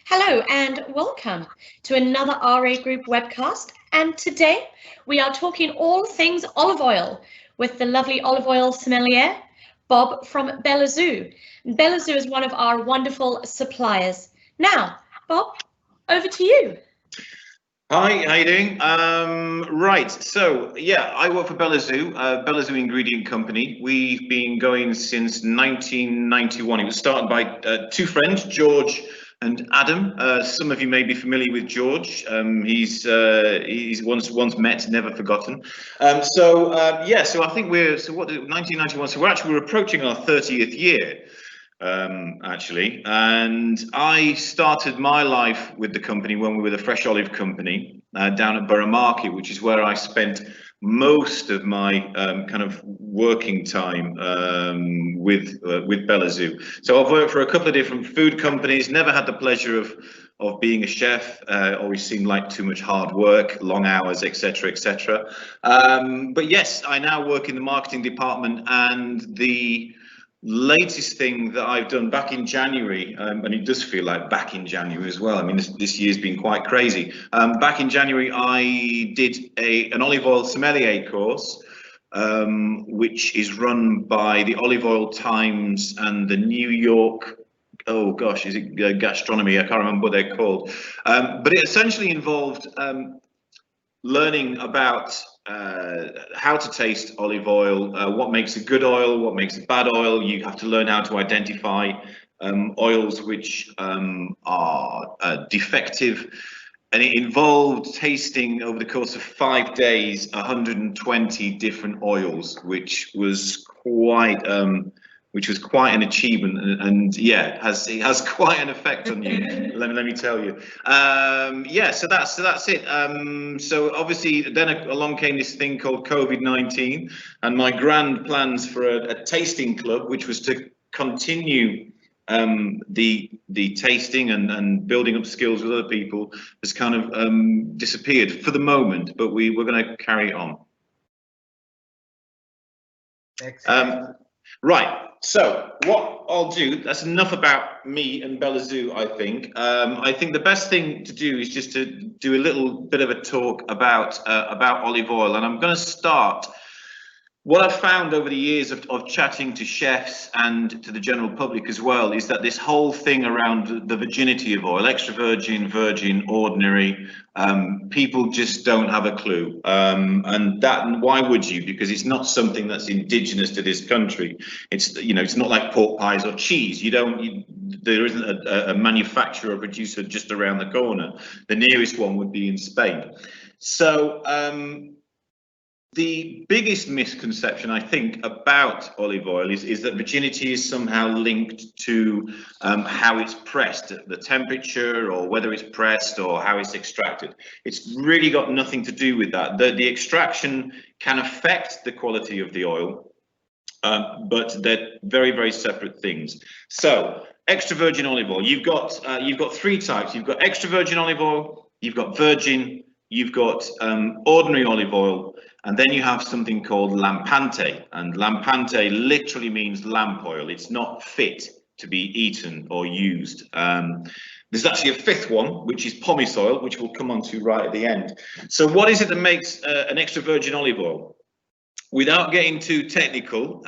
Hello and welcome to another RA Group webcast. And today we are talking all things olive oil with the lovely olive oil sommelier, Bob from Belazu. Belazu is one of our wonderful suppliers. Now, Bob, over to you. Hi, how you doing? Right, so yeah, I work for Belazu, Belazu Ingredient Company. We've been going since 1991. It was started by two friends, George and Adam. Some of you may be familiar with George. He's once met, never forgotten. So I think we're 1991. So we're approaching our 30th year. Actually, and I started my life with the company when we were the Fresh Olive Company down at Borough Market, which is where I spent most of my kind of working time with Belazu. So I've worked for a couple of different food companies, never had the pleasure of being a chef. Always seemed like too much hard work, long hours, etc., etc. But yes, I now work in the marketing department, and the latest thing that I've done back in January, and it does feel like back in January as well. I mean, this year's been quite crazy. Back in January, I did an olive oil sommelier course, which is run by the Olive Oil Times and the New York, oh gosh, is it gastronomy? I can't remember what they're called. But it essentially involved learning about how to taste olive oil, what makes a good oil, what makes a bad oil. You have to learn how to identify oils which are defective, and it involved tasting over the course of 5 days 120 different oils, which was quite an achievement, and yeah, it has quite an effect on you. let me tell you. Yeah, so that's it. So obviously, then along came this thing called COVID-19, and my grand plans for a tasting club, which was to continue the tasting and building up skills with other people, has kind of disappeared for the moment. But we're going to carry it on. Excellent. Right, so what I'll do, that's enough about me and Belazu, I think. I think the best thing to do is just to do a little bit of a talk about olive oil, and I'm going to start. What I've found over the years of chatting to chefs and to the general public as well is that this whole thing around the virginity of oil, extra virgin, virgin, ordinary, people just don't have a clue. And why would you? Because it's not something that's indigenous to this country. It's not like pork pies or cheese. There isn't a manufacturer or producer just around the corner. The nearest one would be in Spain. So the biggest misconception, I think, about olive oil is that virginity is somehow linked to how it's pressed, the temperature, or whether it's pressed, or how it's extracted. It's really got nothing to do with that. The extraction can affect the quality of the oil, but they're very, very separate things. So, extra virgin olive oil, you've got three types. You've got extra virgin olive oil, you've got virgin, you've got ordinary olive oil, and then you have something called lampante, and lampante literally means lamp oil. It's not fit to be eaten or used. There's actually a fifth one, which is pomace oil, which we'll come on to right at the end. So what is it that makes an extra virgin olive oil? Without getting too technical,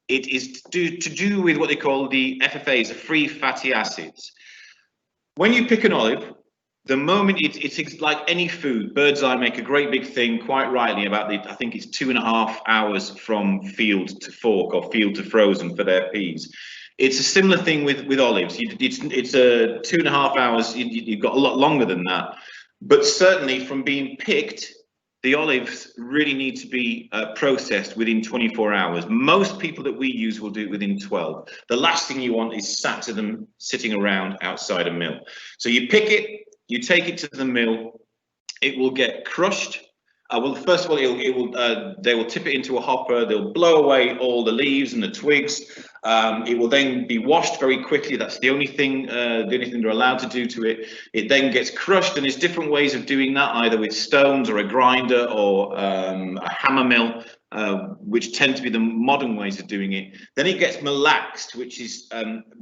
it is to do with what they call the FFAs, the free fatty acids. When you pick an olive, the moment it's like any food, Bird's Eye make a great big thing, quite rightly, about I think it's 2.5 hours from field to fork or field to frozen for their peas. It's a similar thing with olives. It's a 2.5 hours. You've got a lot longer than that, but certainly from being picked, the olives really need to be processed within 24 hours. Most people that we use will do it within 12. The last thing you want is sat to them sitting around outside a mill. So you pick it. You take it to the mill, it will get crushed. Well, first of all, they will tip it into a hopper. They'll blow away all the leaves and the twigs. It will then be washed very quickly. That's the only thing they're allowed to do to it. It then gets crushed, and there's different ways of doing that, either with stones or a grinder or a hammer mill. which tend to be the modern ways of doing it. Then it gets malaxed, which is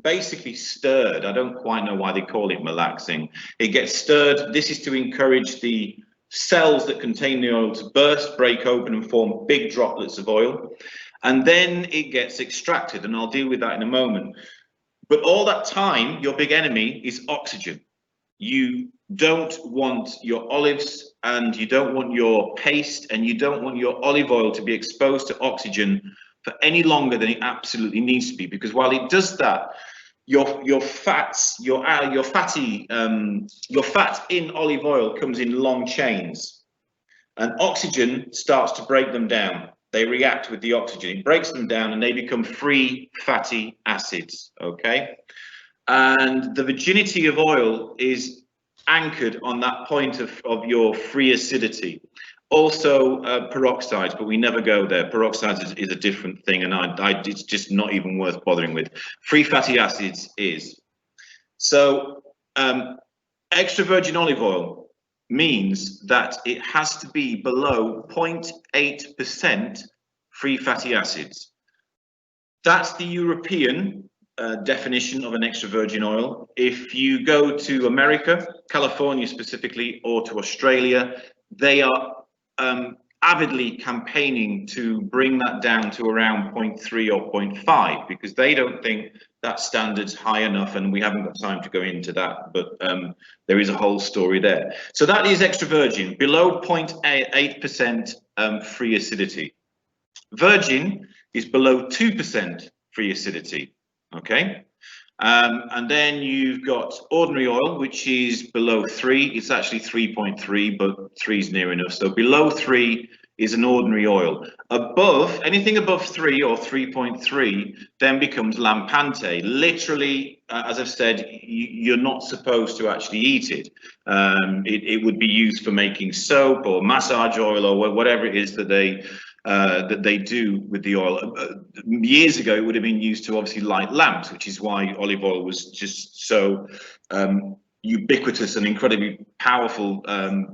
basically stirred. I don't quite know why they call it malaxing. It gets stirred. This is to encourage the cells that contain the oil to burst, break open, and form big droplets of oil. And then it gets extracted, and I'll deal with that in a moment. But all that time, your big enemy is oxygen. You don't want your olives, and you don't want your paste, and you don't want your olive oil to be exposed to oxygen for any longer than it absolutely needs to be, because while it does that, your fat in olive oil comes in long chains, and oxygen starts to break them down. They react with the oxygen, it breaks them down, and they become free fatty acids. Okay, and the virginity of oil is anchored on that point of your free acidity. Also peroxides, but we never go there. Peroxides is a different thing, and it's just not even worth bothering with. Free fatty acids is. So extra virgin olive oil means that it has to be below 0.8% free fatty acids. That's the European definition of an extra virgin oil. If you go to America, California specifically, or to Australia, they are avidly campaigning to bring that down to around 0.3 or 0.5, because they don't think that standard's high enough, and we haven't got time to go into that, but there is a whole story there. So that is extra virgin, below 0.8% free acidity. Virgin is below 2% free acidity. Okay, and then you've got ordinary oil, which is below 3. It's actually 3.3, but 3 is near enough. So below 3 is an ordinary oil. Above, anything above 3 or 3.3 then becomes lampante. Literally, as I've said, you're not supposed to actually eat it. It would be used for making soap or massage oil or whatever it is that they do with the oil. Years ago, it would have been used to obviously light lamps, which is why olive oil was just so ubiquitous and incredibly powerful,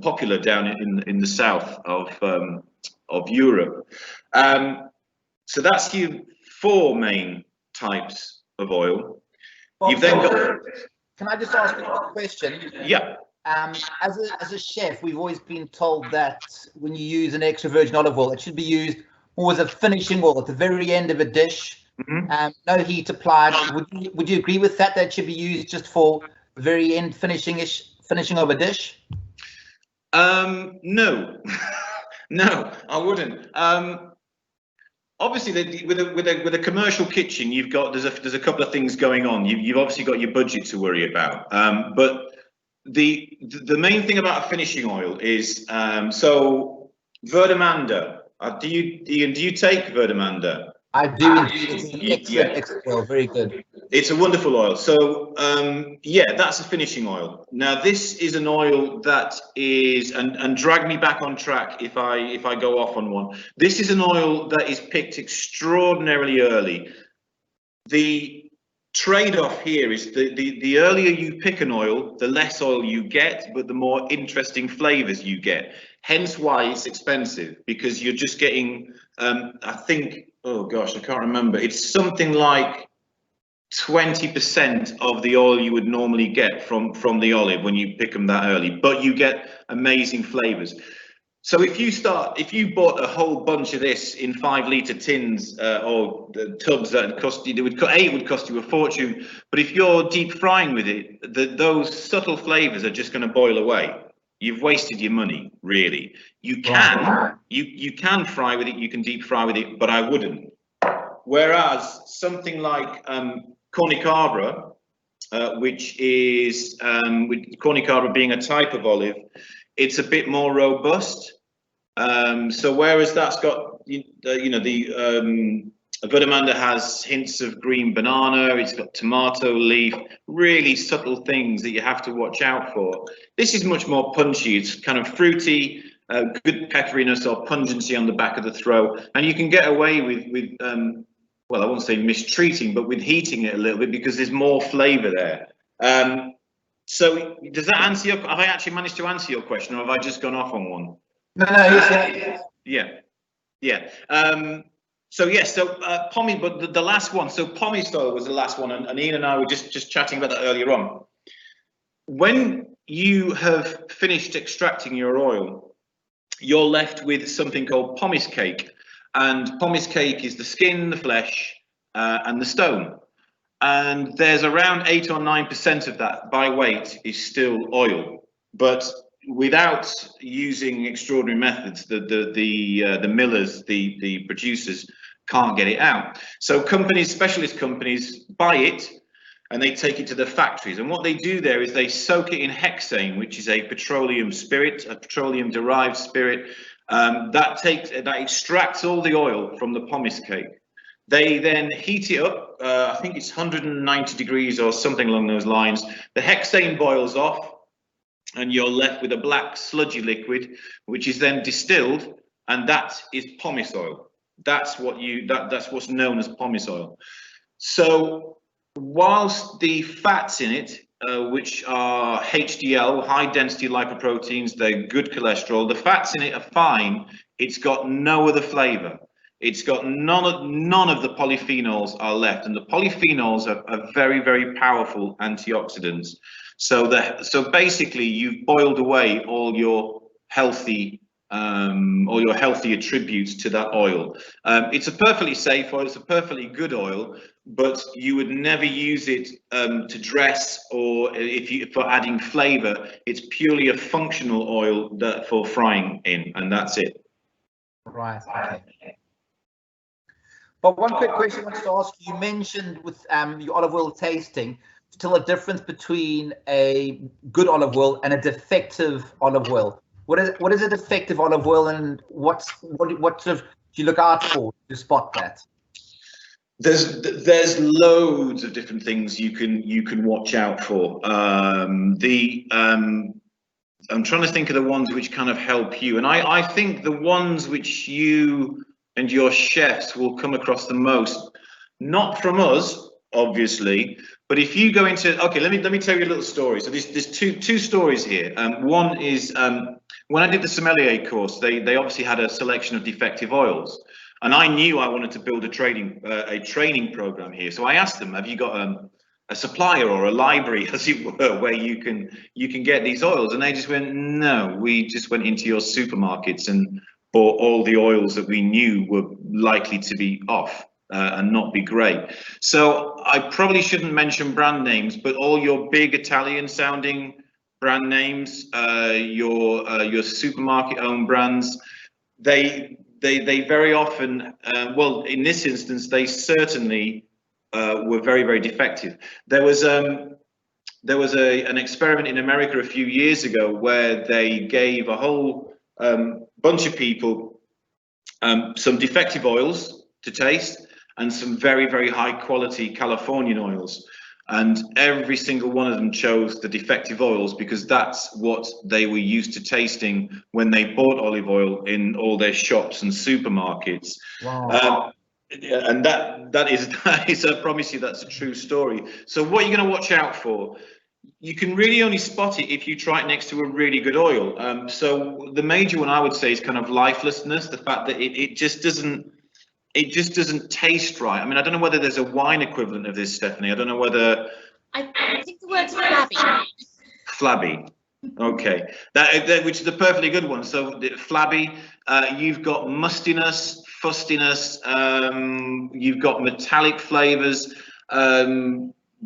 popular down in the south of Europe. So that's your 4 main types of oil. Bob, You've then got. Can I just ask a quick question? Yeah. As a chef, we've always been told that when you use an extra virgin olive oil, it should be used more as a finishing oil at the very end of a dish. Mm-hmm. No heat applied. Would you agree with that? That should be used just for the very end finishing of a dish? No, no, I wouldn't. Obviously, with a commercial kitchen, there's a couple of things going on. You've obviously got your budget to worry about, but the main thing about a finishing oil is so Verdamanda. Do you take Verdamanda? I do indeed. It's an excellent oil, very good. It's a wonderful oil. So yeah, that's a finishing oil. Now this is an oil that is, and drag me back on track if I go off on one. This is an oil that is picked extraordinarily early. The trade-off here is the earlier you pick an oil, the less oil you get, but the more interesting flavors you get. Hence why it's expensive, because you're just getting I think, oh gosh, I can't remember, it's something like 20% of the oil you would normally get from the olive when you pick them that early, but you get amazing flavors. So if you bought a whole bunch of this in 5-litre tins or tubs, that cost you, it would cost you a fortune. But if you're deep frying with it, those subtle flavors are just going to boil away. You've wasted your money, really. You can fry with it, you can deep fry with it, but I wouldn't. Whereas something like cornicabra, which is with cornicabra being a type of olive, it's a bit more robust. So whereas that's got, the Verdamanda has hints of green banana, it's got tomato leaf, really subtle things that you have to watch out for. This is much more punchy. It's kind of fruity, good pepperiness or pungency on the back of the throat, and you can get away with well, I won't say mistreating, but with heating it a little bit because there's more flavour there. So does that answer have I actually managed to answer your question, or have I just gone off on one? No, yes. Yeah. Yeah. Pommy, but the last one. So pomace oil was the last one, and Ian and I were just chatting about that earlier on. When you have finished extracting your oil, you're left with something called pomace cake, and pomace cake is the skin, the flesh, and the stone. And there's around 8 or 9% of that by weight is still oil, but without using extraordinary methods, the millers, the producers can't get it out. So companies, specialist companies, buy it and they take it to the factories. And what they do there is they soak it in hexane, which is a petroleum spirit, a petroleum-derived spirit that extracts all the oil from the pomace cake. They then heat it up. I think it's 190 degrees or something along those lines. The hexane boils off, and you're left with a black sludgy liquid, which is then distilled, and that is pomace oil. That's what's known as pomace oil. So whilst the fats in it, which are HDL, high density lipoproteins, they're good cholesterol, the fats in it are fine. It's got no other flavor. It's got none of the polyphenols are left, and the polyphenols are very, very powerful antioxidants. So basically, you've boiled away all your healthy attributes to that oil. It's a perfectly safe oil. It's a perfectly good oil, but you would never use it to dress or for adding flavor. It's purely a functional oil for frying in, and that's it. Right. Okay. But one quick question I wanted to ask you. You mentioned with your olive oil tasting, still a difference between a good olive oil and a defective olive oil. What is a defective olive oil, and what sort of do you look out for to spot that? There's loads of different things you can watch out for. I'm trying to think of the ones which kind of help you, and I think the ones which you and your chefs will come across the most, not from us, obviously, but if you go into, okay, let me tell you a little story. So there's two stories here. One is when I did the sommelier course, they obviously had a selection of defective oils, and I knew I wanted to build a training program here. So I asked them, have you got a supplier or a library, as it were, where you can get these oils? And they just went, no, we just went into your supermarkets and bought all the oils that we knew were likely to be off and not be great. So I probably shouldn't mention brand names, but all your big Italian sounding brand names, your supermarket owned brands, they very often, well, in this instance, they certainly were very, very defective. There was an experiment in America a few years ago where they gave a whole bunch of people some defective oils to taste and some very, very high quality Californian oils. And every single one of them chose the defective oils because that's what they were used to tasting when they bought olive oil in all their shops and supermarkets. Wow. And that is, I promise you, that's a true story. So what you're going to watch out for, you can really only spot it if you try it next to a really good oil. So the major one I would say is kind of lifelessness, the fact that it just doesn't taste right. I mean, I don't know whether there's a wine equivalent of this, Stephanie. I don't know whether. I think the word's flabby. Flabby. Okay, which is a perfectly good one. So flabby, you've got mustiness, fustiness, you've got metallic flavors.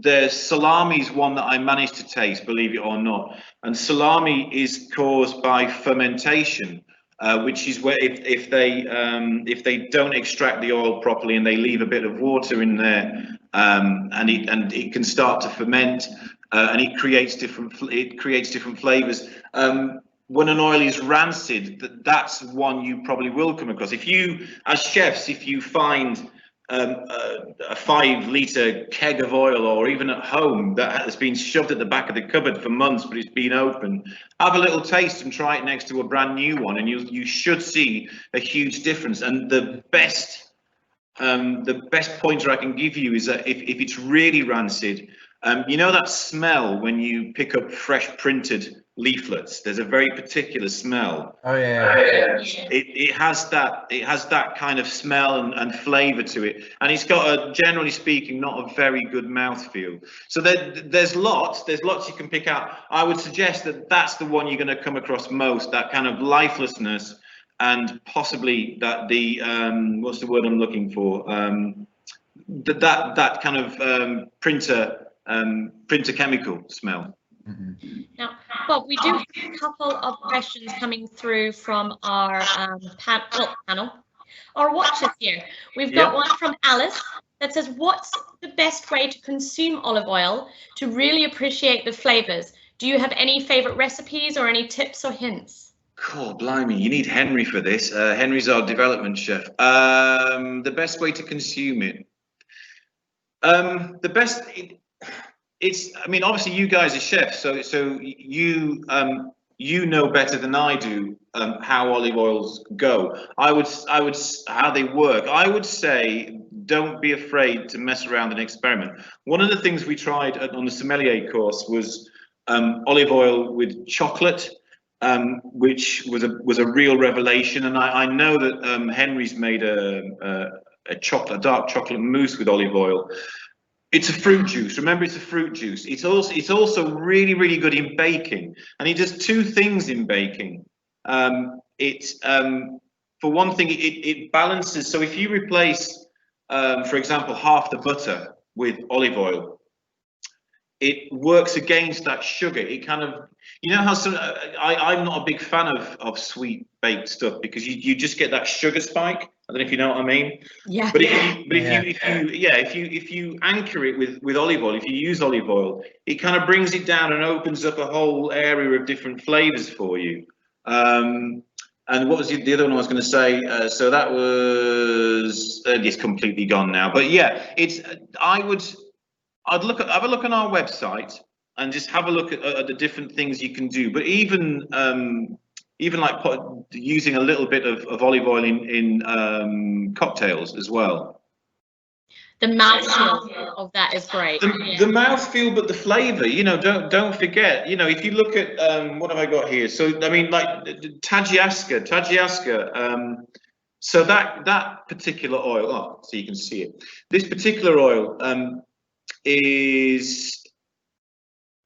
There's salami's one that I managed to taste, believe it or not, and salami is caused by fermentation, which is where if they don't extract the oil properly and they leave a bit of water in there, and it can start to ferment, and it creates different flavors. When an oil is rancid, that's one you probably will come across. If you, as chefs, if you find a 5-litre keg of oil, or even at home that has been shoved at the back of the cupboard for months but it's been open, have a little taste and try it next to a brand new one, and you should see a huge difference. And the best pointer I can give you is that if it's really rancid, you know that smell when you pick up fresh printed leaflets. There's a very particular smell. Oh yeah. It has that kind of smell and flavour to it, and it's got a, generally speaking, not a very good mouthfeel. So there's lots you can pick out. I would suggest that that's the one you're going to come across most. That kind of lifelessness, and possibly that the what's the word I'm looking for? That kind of printer chemical smell. Now, Bob, we do have a couple of questions coming through from our panel, our watchers here. We've got one from Alice that says, what's the best way to consume olive oil to really appreciate the flavours? Do you have any favourite recipes or any tips or hints? Cool, blimey, you need Henry for this. Henry's our development chef. The best way to consume it. The best... I mean, obviously you guys are chefs, so you know better than I do how olive oils go. I would how they work. I would say don't be afraid to mess around and experiment. One of the things we tried on the sommelier course was olive oil with chocolate, which was a real revelation. And I know that Henry's made a dark chocolate mousse with olive oil. It's a fruit juice. Remember, it's a fruit juice. It's also really, really good in baking, and it does two things in baking. For one thing, it balances. So if you replace, for example, half the butter with olive oil, it works against that sugar. It kind of, you know how I'm not a big fan of sweet baked stuff, because you just get that sugar spike. I don't know if you know what I mean. Yeah. But if you anchor it with olive oil, if you use olive oil, it kind of brings it down and opens up a whole area of different flavors for you. And what was the other one I was going to say? So that was it's completely gone now. But yeah, I'd have a look on our website and just have a look at the different things you can do. But even like using a little bit of olive oil in cocktails as well. The mouthfeel of that is great. The mouthfeel, but the flavour, you know, don't forget, you know, if you look at what have I got here? So I mean, like Tajiaska. So that particular oil, so you can see it. This particular oil is.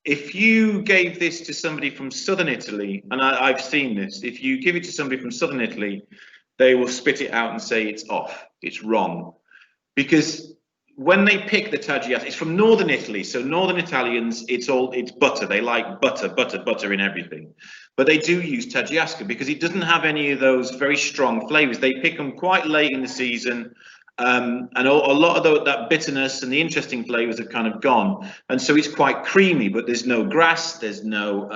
If you gave this to somebody from southern Italy, and I've seen this, if you give it to somebody from southern Italy, they will spit it out and say it's off, it's wrong. Because when they pick the Tagliatelle, it's from northern Italy, so northern Italians, it's butter. They like butter in everything. But they do use Tagliatelle because it doesn't have any of those very strong flavors. They pick them quite late in the season. And a lot of that bitterness and the interesting flavors have kind of gone, and so it's quite creamy. But there's no grass, there's no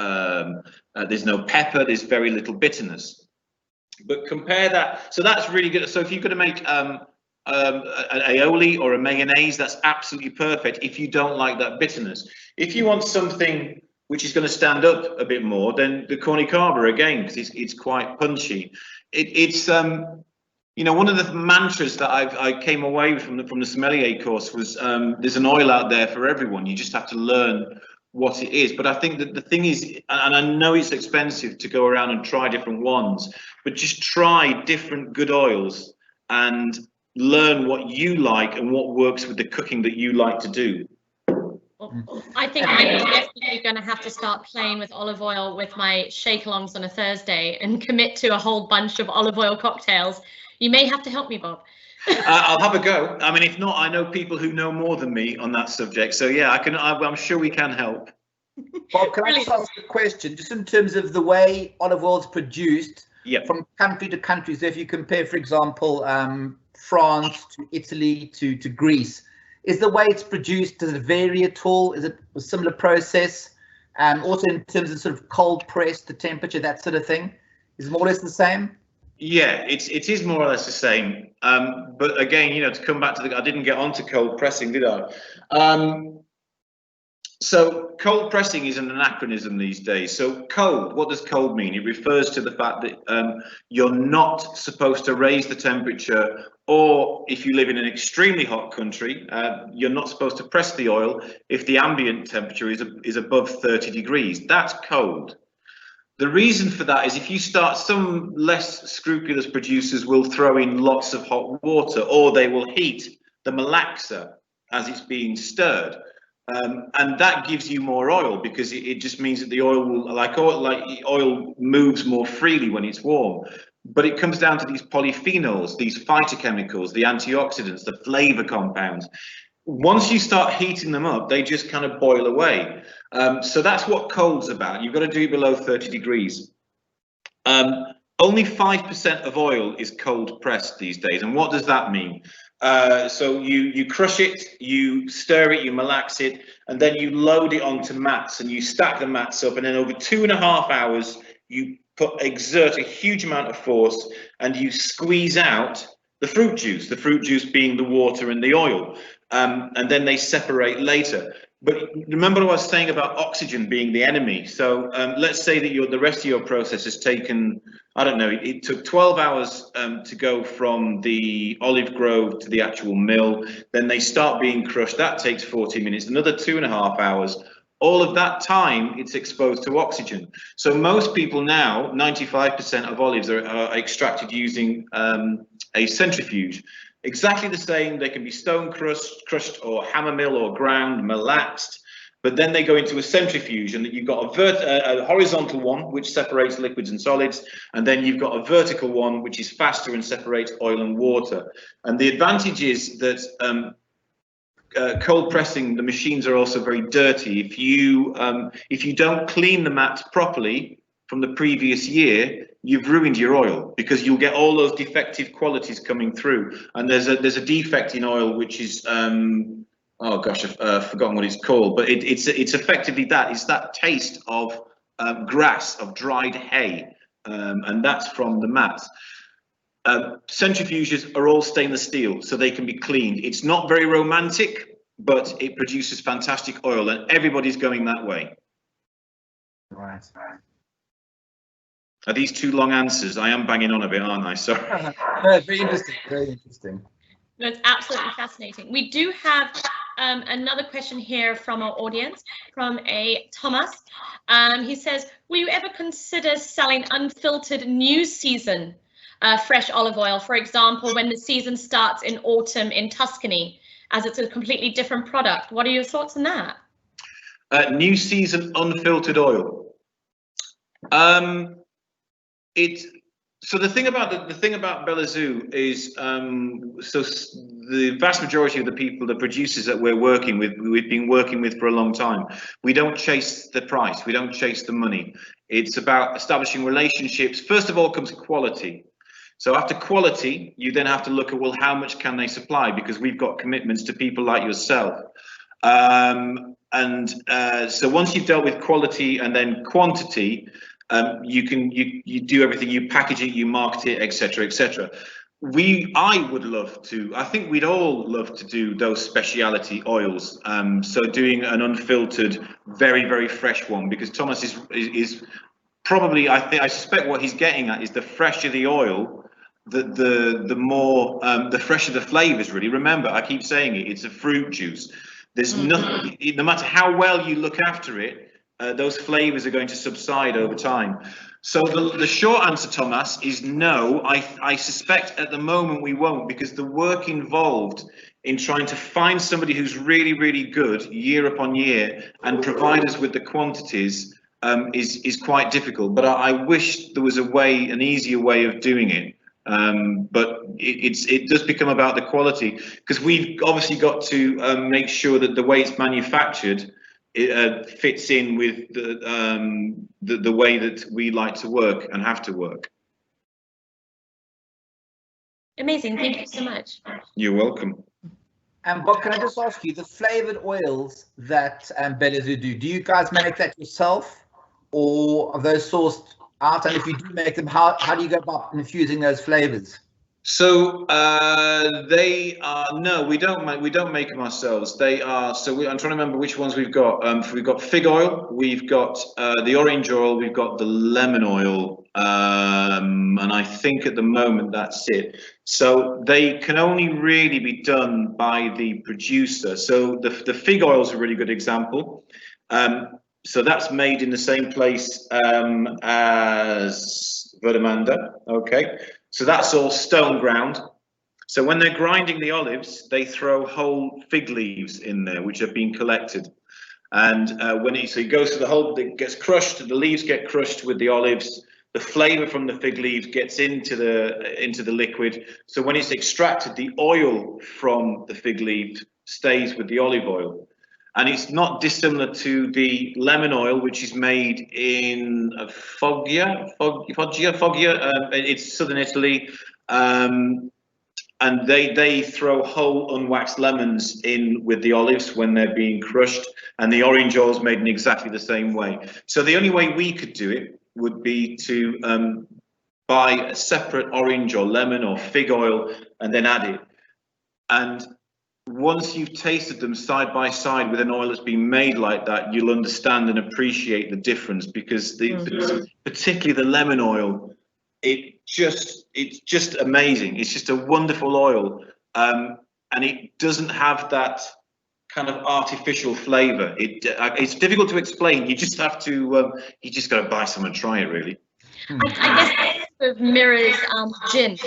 pepper, there's very little bitterness. But compare that, so that's really good. So if you're going to make an aioli or a mayonnaise, that's absolutely perfect. If you don't like that bitterness, if you want something which is going to stand up a bit more, then the corny carver again, because it's quite punchy. It's you know, one of the mantras that I came away from the sommelier course was there's an oil out there for everyone. You just have to learn what it is. But I think that the thing is, and I know it's expensive to go around and try different ones, but just try different good oils and learn what you like and what works with the cooking that you like to do. I think I'm definitely going to have to start playing with olive oil with my shake-alongs on a Thursday and commit to a whole bunch of olive oil cocktails. You may have to help me, Bob. I'll have a go. I mean, if not, I know people who know more than me on that subject. So yeah, I'm sure we can help. Bob, can I just ask a question, just in terms of the way olive oil is produced from country to country? So if you compare, for example, France to Italy to Greece, is the way it's produced, does it vary at all? Is it a similar process? Also in terms of sort of cold press, the temperature, that sort of thing, is it more or less the same? Yeah, it is more or less the same. But again, you know, to come back to I didn't get onto cold pressing, did I? So cold pressing is an anachronism these days. So cold, what does cold mean? It refers to the fact that you're not supposed to raise the temperature, or if you live in an extremely hot country, you're not supposed to press the oil if the ambient temperature is above 30 degrees. That's cold. The reason for that is if you start, some less scrupulous producers will throw in lots of hot water, or they will heat the malaxer as it's being stirred. And that gives you more oil, because it just means that the oil will, like oil moves more freely when it's warm. But it comes down to these polyphenols, these phytochemicals, the antioxidants, the flavor compounds. Once you start heating them up, they just kind of boil away. So that's what cold's about. You've got to do it below 30 degrees. Only 5% of oil is cold pressed these days. And what does that mean? So you crush it, you stir it, you malax it, and then you load it onto mats, and you stack the mats up, and then over 2.5 hours, you exert a huge amount of force, and you squeeze out the fruit juice being the water and the oil. And then they separate later. But remember what I was saying about oxygen being the enemy. So let's say that the rest of your process has taken, I don't know, it took 12 hours to go from the olive grove to the actual mill. Then they start being crushed. That takes 40 minutes, another 2.5 hours. All of that time, it's exposed to oxygen. So most people now, 95% of olives are extracted using a centrifuge. Exactly the same. They can be stone crushed or hammer mill or ground, malaxed, but then they go into a centrifuge, and you've got a horizontal one which separates liquids and solids, and then you've got a vertical one which is faster and separates oil and water. And the advantage is that cold pressing, the machines are also very dirty. If you don't clean the mats properly from the previous year, you've ruined your oil, because you'll get all those defective qualities coming through. And there's a defect in oil which is oh gosh, I've forgotten what it's called, but it's effectively that. It's that taste of grass, of dried hay, and that's from the mats. Centrifuges are all stainless steel, so they can be cleaned. It's not very romantic, but it produces fantastic oil, and everybody's going that way. Right. Are these too long answers? I am banging on a bit, aren't I? Sorry. No, very interesting. Very interesting. No, it's absolutely fascinating. We do have another question here from our audience, from a Thomas. He says, will you ever consider selling unfiltered new season fresh olive oil, for example, when the season starts in autumn in Tuscany, as it's a completely different product? What are your thoughts on that? New season unfiltered oil. So the thing about Belazu is, so the vast majority of the people, the producers that we've been working with for a long time. We don't chase the price. We don't chase the money. It's about establishing relationships. First of all comes quality. So after quality, you then have to look at, well, how much can they supply? Because we've got commitments to people like yourself. So once you've dealt with quality and then quantity, you do everything, you package it, you market it, etc., etc. I would love to, I think we'd all love to do those speciality oils. So doing an unfiltered, very, very fresh one, because Thomas is probably, I suspect what he's getting at is the fresher the oil, the more, the fresher the flavors, really. Remember, I keep saying it, it's a fruit juice. There's nothing, no matter how well you look after it, those flavors are going to subside over time. So the short answer, Thomas, is no. I suspect at the moment we won't, because the work involved in trying to find somebody who's really, really good year upon year and provide us with the quantities is quite difficult. But I wish there was an easier way of doing it. But it does become about the quality, because we've obviously got to make sure that the way it's manufactured, it fits in with the way that we like to work and have to work. Amazing, thank you so much. You're welcome. And Bob, can I just ask you, the flavored oils that Belazu do you guys make that yourself, or are those sourced out? And if you do make them, how do you go about infusing those flavors? So they are, no, we don't make them ourselves. They are, I'm trying to remember which ones we've got. We've got fig oil, we've got the orange oil, we've got the lemon oil, and I think at the moment that's it. So they can only really be done by the producer. So the fig oil is a really good example. So that's made in the same place as Verdamanda. Okay, so that's all stone ground. So when they're grinding the olives, they throw whole fig leaves in there, which have been collected. And when it goes to the whole, it gets crushed. The leaves get crushed with the olives. The flavour from the fig leaves gets into the liquid. So when it's extracted, the oil from the fig leaf stays with the olive oil. And it's not dissimilar to the lemon oil, which is made in Foggia. It's southern Italy. And they throw whole unwaxed lemons in with the olives when they're being crushed, and the orange oil is made in exactly the same way. So the only way we could do it would be to buy a separate orange or lemon or fig oil and then add it. And once you've tasted them side by side with an oil that's been made like that, you'll understand and appreciate the difference, because particularly the lemon oil, it's just amazing. It's just a wonderful oil, and it doesn't have that kind of artificial flavor. It's difficult to explain. You just have to you just got to buy some and try it, really. I guess it sort of mirrors gin.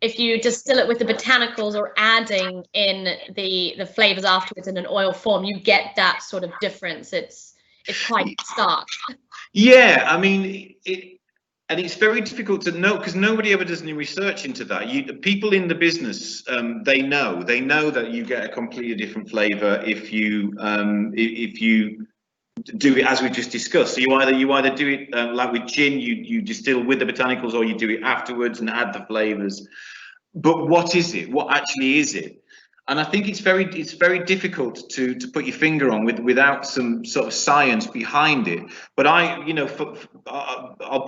If you distill it with the botanicals or adding in the flavors afterwards in an oil form, you get that sort of difference. It's quite stark. Yeah, I mean, and it's very difficult to know, because nobody ever does any research into that. People in the business, they know that you get a completely different flavor if you do it as we just discussed. So you either do it like with gin, you distill with the botanicals, or you do it afterwards and add the flavors. But what is it? What actually is it? And I think it's very difficult to put your finger on without some sort of science behind it. But I'll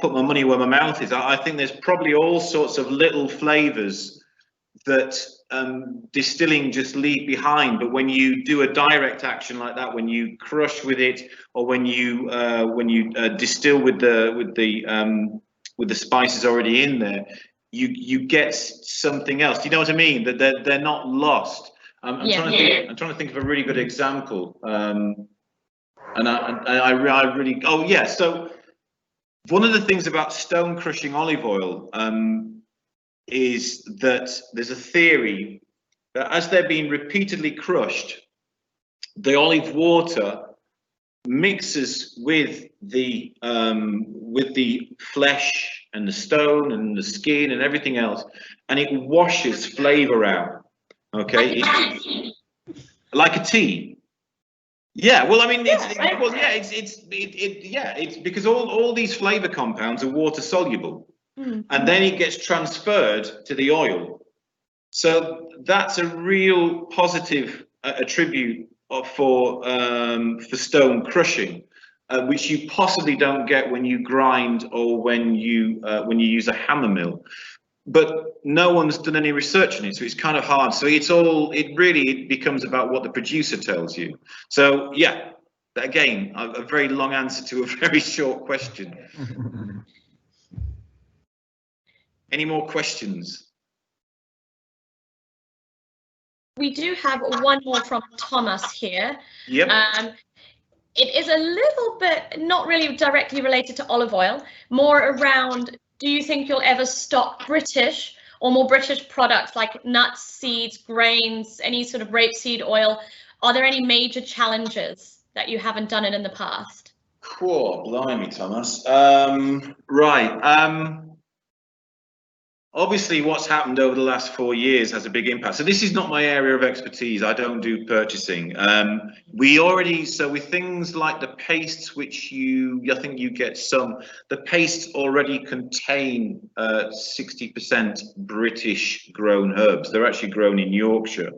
put my money where my mouth is. I think there's probably all sorts of little flavors that distilling just leave behind. But when you do a direct action like that, when you crush with it, or when you distill with the spices already in there, you get something else. You know what I mean? That they're not lost. I'm trying to think of a really good example. And I really, oh yeah. So one of the things about stone crushing olive oil is that there's a theory that as they're being repeatedly crushed, the olive water mixes with the flesh and the stone and the skin and everything else, and it washes flavor out. Okay, like a tea. Yeah, well, I mean, it's because all these flavor compounds are water soluble, and then it gets transferred to the oil. So that's a real positive attribute for stone crushing, which you possibly don't get when you grind or when you use a hammer mill. But no one's done any research on it, so it's kind of hard. So it really becomes about what the producer tells you. So yeah, again, a very long answer to a very short question. Any more questions? We do have one more from Thomas here. Yep. It is a little bit not really directly related to olive oil, more around, do you think you'll ever stock British or more British products like nuts, seeds, grains, any sort of rapeseed oil? Are there any major challenges that you haven't done it in the past? Cool, blimey, Thomas. Right. Obviously, what's happened over the last 4 years has a big impact. So this is not my area of expertise. I don't do purchasing. With things like the pastes, which I think you get some, the pastes already contain 60% British grown herbs. They're actually grown in Yorkshire.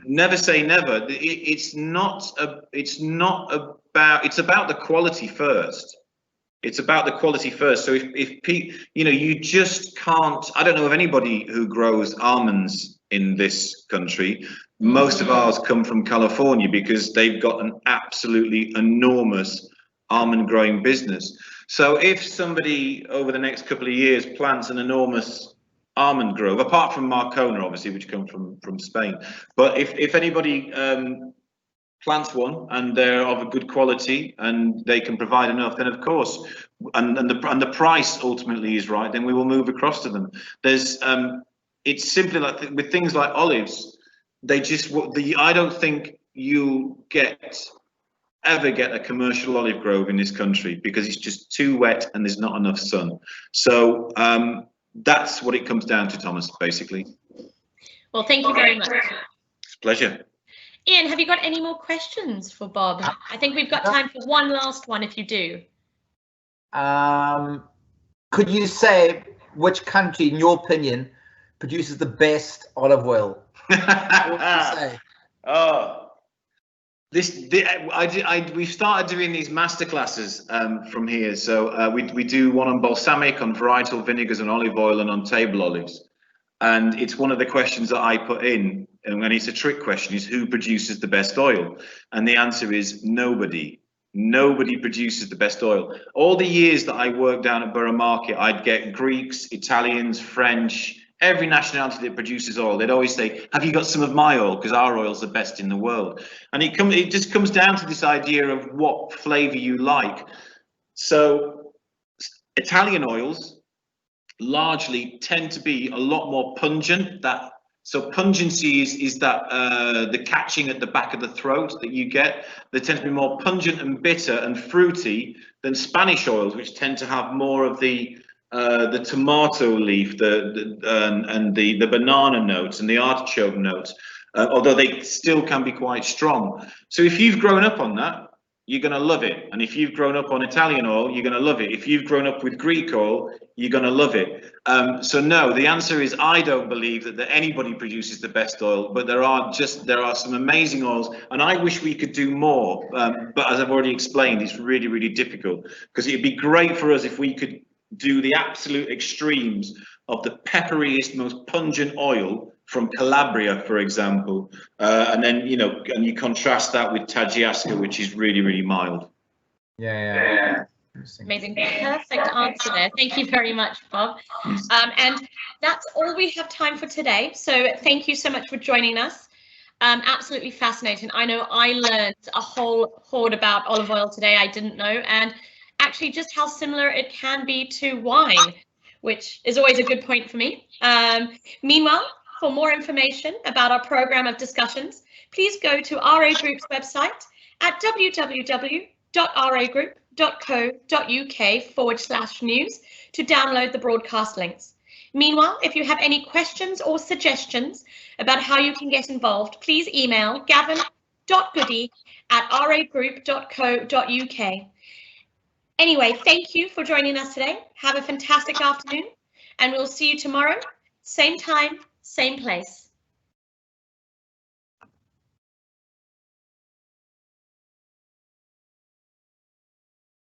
Never say never. It's about the quality first. It's about the quality first. So if you just can't. I don't know of anybody who grows almonds in this country. Most of ours come from California because they've got an absolutely enormous almond growing business. So if somebody over the next couple of years plants an enormous almond grove, apart from Marcona, obviously, which come from Spain, but if anybody plant one and they're of a good quality and they can provide enough, then of course, and the price ultimately is right, then we will move across to them. There's it's simply like with things like olives, they just I don't think you ever get a commercial olive grove in this country because it's just too wet and there's not enough sun. So that's what it comes down to, Thomas, basically. Well, thank you very much. It's a pleasure. Ian, have you got any more questions for Bob? I think we've got time for one last one if you do. Could you say which country, in your opinion, produces the best olive oil? What would you say? Oh, we've started doing these masterclasses from here. So we do one on balsamic, on varietal vinegars and olive oil, and on table olives. And it's one of the questions that I put in, and it's a trick question, is who produces the best oil? And the answer is nobody. Nobody produces the best oil. All the years that I worked down at Borough Market, I'd get Greeks, Italians, French, every nationality that produces oil. They'd always say, have you got some of my oil? Because our oil's the best in the world. And it just comes down to this idea of what flavor you like. So Italian oils largely tend to be a lot more pungent. So pungency is that the catching at the back of the throat that you get. They tend to be more pungent and bitter and fruity than Spanish oils, which tend to have more of the tomato leaf, and the banana notes and the artichoke notes, although they still can be quite strong. So if you've grown up on that, you're going to love it. And if you've grown up on Italian oil, you're going to love it. If you've grown up with Greek oil, you're going to love it. So no, the answer is I don't believe that anybody produces the best oil, but there are some amazing oils, and I wish we could do more. But as I've already explained, it's really, really difficult, because it'd be great for us if we could do the absolute extremes of the pepperiest, most pungent oil from Calabria, for example, and then and you contrast that with Taggiasca, which is really, really mild. Yeah. Amazing, perfect answer there. Thank you very much, Bob. And that's all we have time for today. So thank you so much for joining us. Absolutely fascinating. I know I learned a whole hoard about olive oil today I didn't know, and actually just how similar it can be to wine, which is always a good point for me. Meanwhile, for more information about our program of discussions, please go to RA Group's website at www.ragroup.co.uk/news to download the broadcast links. Meanwhile, if you have any questions or suggestions about how you can get involved, please email gavin.goody@ragroup.co.uk. Anyway, thank you for joining us today. Have a fantastic afternoon, and we'll see you tomorrow, same time, same place.